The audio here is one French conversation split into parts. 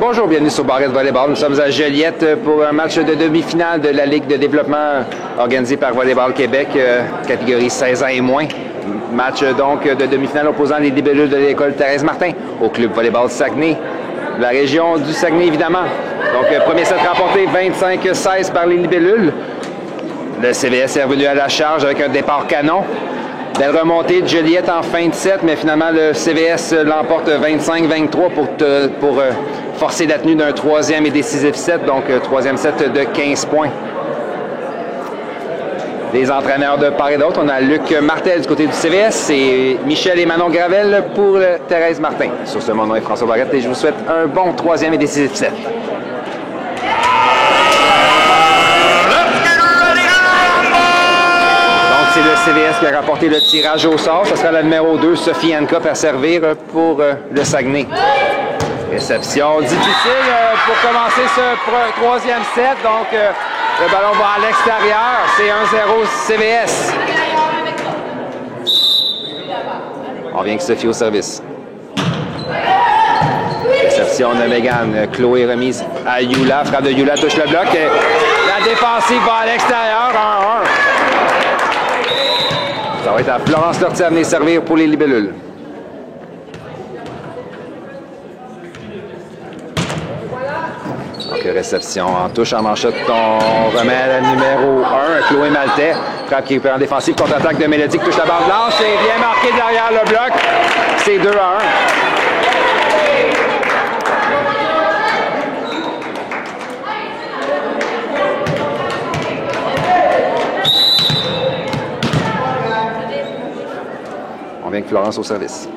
Bonjour, bienvenue sur Barrette Volleyball. Nous sommes à Joliette pour un match de demi-finale de la Ligue de développement organisée par Volleyball Québec, catégorie 16 ans et moins. Match donc de demi-finale opposant les libellules de l'école Thérèse Martin au club Volleyball Saguenay, la région du Saguenay évidemment. Donc premier set remporté 25-16 par les libellules. Le CVS est revenu à la charge avec un départ canon. Belle remontée de Joliette en fin de set, mais finalement le CVS l'emporte 25-23 pour forcer la tenue d'un troisième et décisif set, donc troisième set de 15 points. Les entraîneurs de part et d'autre, on a Luc Martel du côté du CVS et Michel et Manon Gravel pour Thérèse Martin. Sur ce, mon nom est François Barrette et je vous souhaite un bon troisième et décisif set. C'est le CVS qui a remporté le tirage au sort. Ce sera la numéro 2, Sophie Hancock, à servir pour le Saguenay. Réception difficile pour commencer ce troisième set. Donc, le ballon va à l'extérieur. C'est 1-0 CVS. On vient que Sophie au service. Réception de Mégane. Chloé remise à Yula. Frappe de Yula touche le bloc. La défensive va à l'extérieur. 1-1. Ça va être à Florence Lortie à venir servir pour les libellules. Donc, réception en touche en manchette. On remet à la numéro 1, Chloé Maltais. Frappe qui est en défensive, contre-attaque de Mélodie qui touche la barre blanche. C'est bien marqué derrière le bloc. C'est 2-1. Avec Florence au service.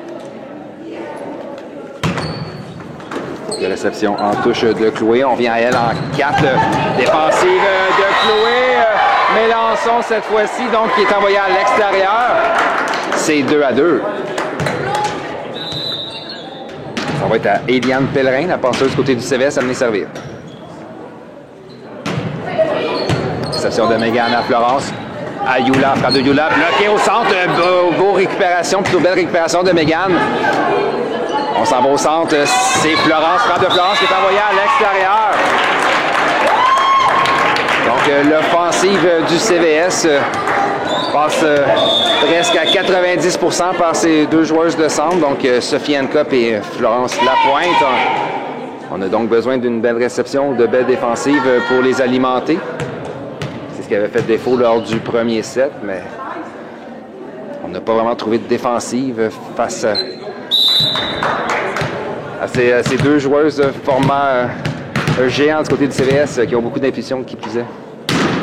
De réception en touche de Chloé. On vient à elle en 4. Défensive de Chloé. Mélençon cette fois-ci, donc qui est envoyé à l'extérieur. C'est 2-2. Ça va être à Eliane Pellerin, la passeuse du côté du CVS, à venir servir. Réception de Mégane à Florence. À Yula, frappe de Yula, bloqué au centre, beau récupération, plutôt belle récupération de Mégane. On s'en va au centre, c'est Florence, frappe de Florence qui est envoyée à l'extérieur. Donc l'offensive du CVS passe presque à 90% par ces deux joueuses de centre, donc Sophie Hancock et Florence Lapointe. On a donc besoin d'une belle réception, de belles défensives pour les alimenter. Qui avait fait défaut lors du premier set, mais on n'a pas vraiment trouvé de défensive face à ces deux joueuses formant un géant du côté du CVS qui ont beaucoup d'intuition qui puisait.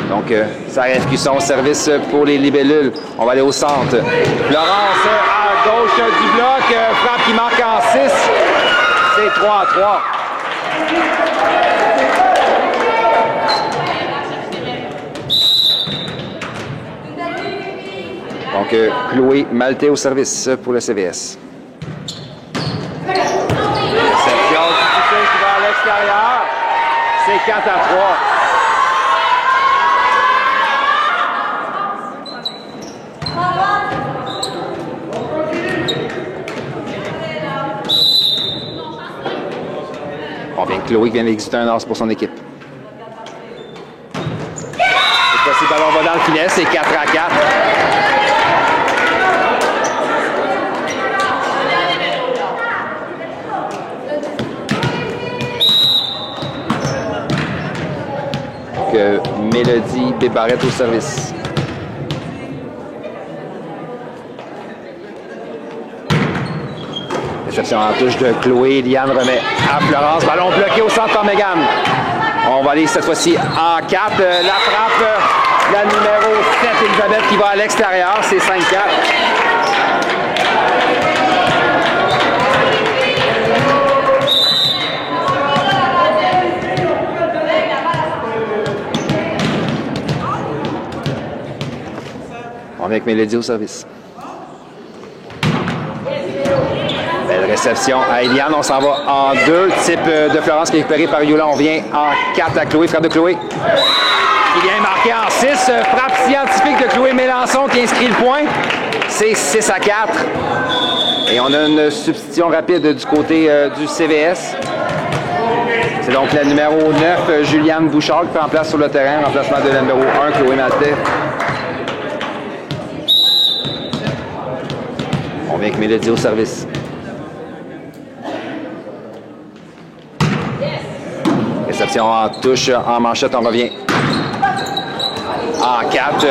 Donc, Sarah Cusson au service pour les libellules. On va aller au centre. Florence à gauche du bloc, frappe qui marque en 6. C'est 3-3. Donc, Chloé Maltais au service pour le CVS. Réception difficile qui va à l'extérieur. C'est 4-3. On vient que Chloé vient d'exister un as pour son équipe. Cette fois-ci, le ballon va dans le filet. C'est 4-4. Mélodie Bébarrette au service. Réception en touche de Chloé. Liane remet à Florence. Ballon bloqué au centre par Mégane. On va aller cette fois-ci en 4. La frappe, la numéro 7, Elisabeth, qui va à l'extérieur. C'est 5-4. On vient avec Mélodie au service. Belle réception à Eliane. On s'en va en 2. Type de Florence qui est récupéré par Yula. On vient en 4 à Chloé. Frappe de Chloé. Qui vient marquer en 6. Frappe scientifique de Chloé Mélençon qui inscrit le point. C'est 6-4. Et on a une substitution rapide du côté du CVS. C'est donc la numéro 9, Juliane Bouchard, qui prend place sur le terrain, en remplacement de la numéro 1, Chloé Maltais. On vient avec Mélodie au service. Réception en touche, en manchette, on revient. En 4.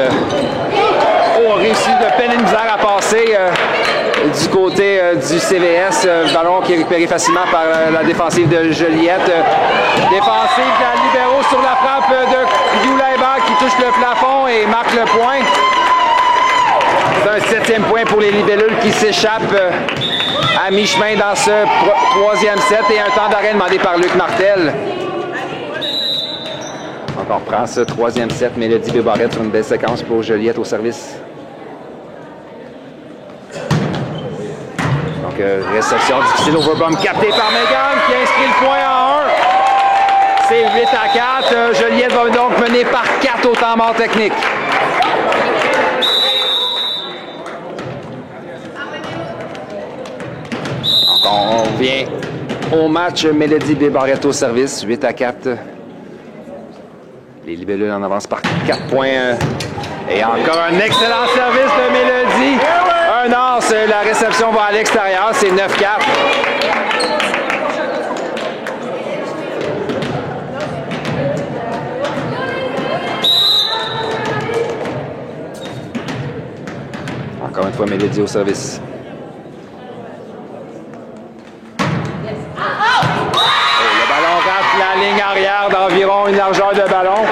On réussit de peine et de misère à passer du côté du CVS. Ballon qui est récupéré facilement par la défensive de Joliette. Défensive de la libéraux sur la frappe de Youlaiba qui touche le plafond et marque le point. C'est un 7e point pour les libellules qui s'échappent à mi-chemin dans ce 3e set et un temps d'arrêt demandé par Luc Martel. Donc on reprend ce 3e set, Mélodie Bébarrette sur une belle séquence pour Joliette au service. Donc réception difficile, overbomb capté par Megan qui inscrit le point en 1. C'est 8-4. Joliette va donc mener par 4 au temps mort technique. Donc on vient au match, Mélodie Bébarrette au service, 8-4. Les libellules en avance par 4 points. Et encore un excellent service de Mélodie. Un as, la réception va à l'extérieur, c'est 9-4. Encore une fois, Mélodie au service. La ligne arrière d'environ une largeur de ballon.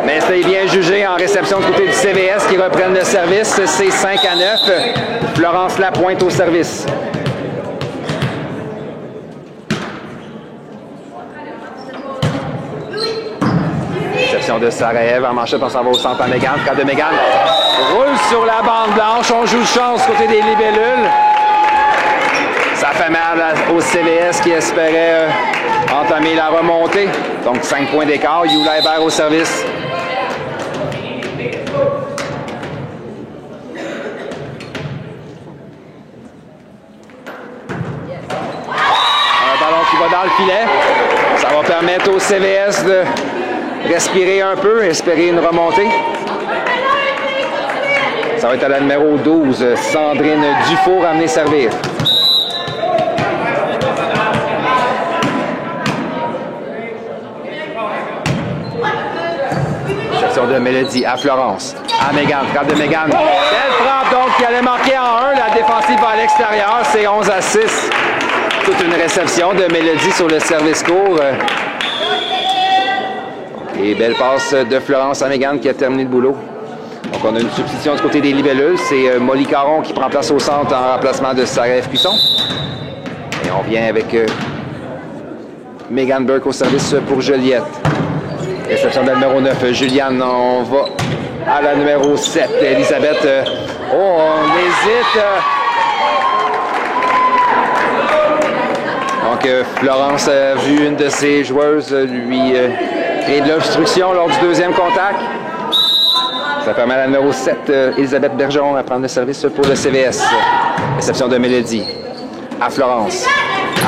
Mais c'est bien jugé en réception du côté du CVS qui reprennent le service. C'est 5-9. Florence Lapointe au service. Réception de Sarah-Ève en manchette. On s'en va au centre à Mégane. Frappe de Mégane roule sur la bande blanche. On joue de chance côté des libellules. Ça fait mal au CVS qui espérait entamer la remontée. Donc 5 points d'écart. Youla Hébert au service. Un ballon qui va dans le filet. Ça va permettre au CVS de respirer un peu, espérer une remontée. Ça va être à la numéro 12, Sandrine Dufour, amenée servir. De Mélodie à Florence, à Mégane, frappe de Mégane. Belle frappe donc qui allait marquer en 1, la défensive va à l'extérieur, c'est 11-6. Toute une réception de Mélodie sur le service court. Et belle passe de Florence à Mégane qui a terminé le boulot. Donc on a une substitution du côté des libellules, c'est Molly Caron qui prend place au centre en remplacement de Sarah F. Cuisson. Et on vient avec Mégane Burke au service pour Joliette. Réception de la numéro 9, Juliane. On va à la numéro 7, Elisabeth. On hésite. Donc, Florence a vu une de ses joueuses lui créer de l'obstruction lors du deuxième contact. Ça permet à la numéro 7, Elisabeth Bergeron, à prendre le service pour le CVS. Réception de Mélodie. À Florence.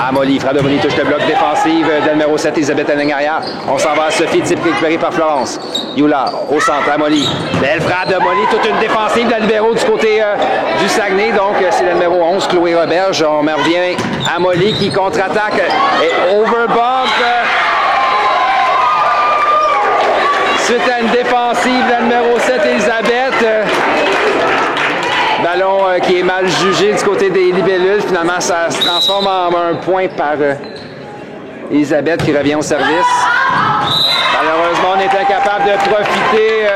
À Molly, frappe de Molly touche le bloc défensif de la numéro 7, Elisabeth à la ligne arrière. On s'en va à Sophie, type récupéré par Florence. Youla au centre, à Molly. Belle frappe de Molly, toute une défensive de la libéraux du côté du Saguenay. Donc c'est la numéro 11, Chloé Roberge. On revient à Molly qui contre-attaque et overbump. Suite à une défensive de la numéro 7, Elisabeth. Ballon qui est mal jugé du côté des libellules. Finalement, ça se transforme en un point par Elisabeth qui revient au service. Malheureusement, on est incapable de profiter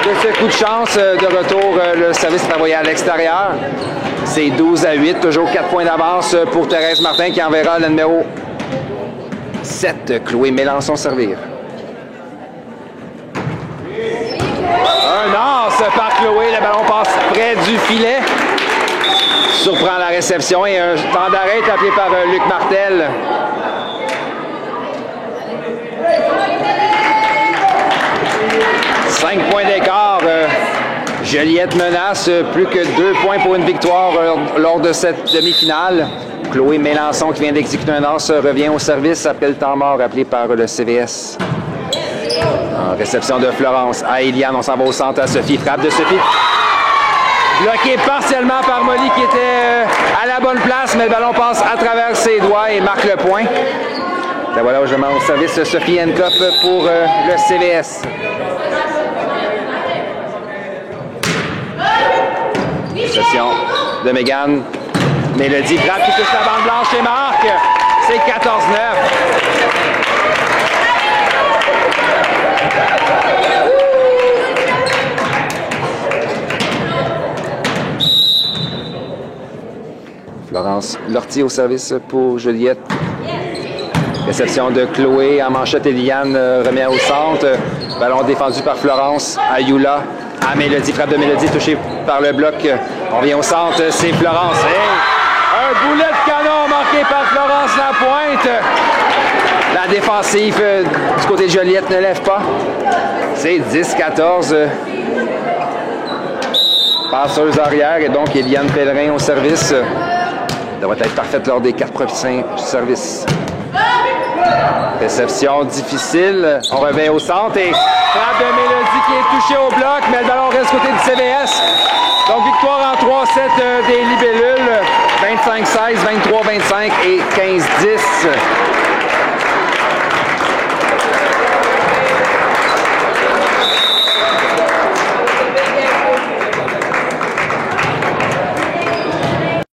de ce coup de chance. De retour, le service travaillé à l'extérieur. C'est 12-8, toujours 4 points d'avance pour Thérèse Martin qui enverra le numéro 7, Chloé Mélençon servir. Un as par Chloé, le ballon passe près du filet. Surprend la réception et un temps d'arrêt est appelé par Luc Martel. « 5 points d'écart. Joliette menace plus que 2 points pour une victoire lors de cette demi-finale. Chloé Mélençon qui vient d'exécuter un as revient au service après le temps mort appelé par le CVS. En réception de Florence à Eliane, on s'en va au centre à Sophie. Frappe de Sophie. Bloqué partiellement par Molly qui était à la bonne place, mais le ballon passe à travers ses doigts et marque le point. Et voilà, je demande au service de Sophie Henkoff pour le CVS. Réception de Mégane. Mélodie frappe qui touche la bande blanche et marque. C'est 14-9. Florence Lortie au service pour Juliette. Réception de Chloé en manchette. Eliane remet au centre. Ballon défendu par Florence. Ayula à Mélodie. Frappe de Mélodie touchée par le bloc. On vient au centre. C'est Florence. Hey! Un boulet de canon marqué par Florence Lapointe. La défensive du côté de Joliette ne lève pas. C'est 10-14. Passeuse arrière et donc Eliane Pellerin au service. Devrait être parfaite lors des 4 prochains services. Réception difficile. On revient au centre et frappe de Mélodie qui est touchée au bloc, mais le ballon reste côté du CVS. Donc victoire en 3-7 des libellules. 25-16, 23-25 et 15-10.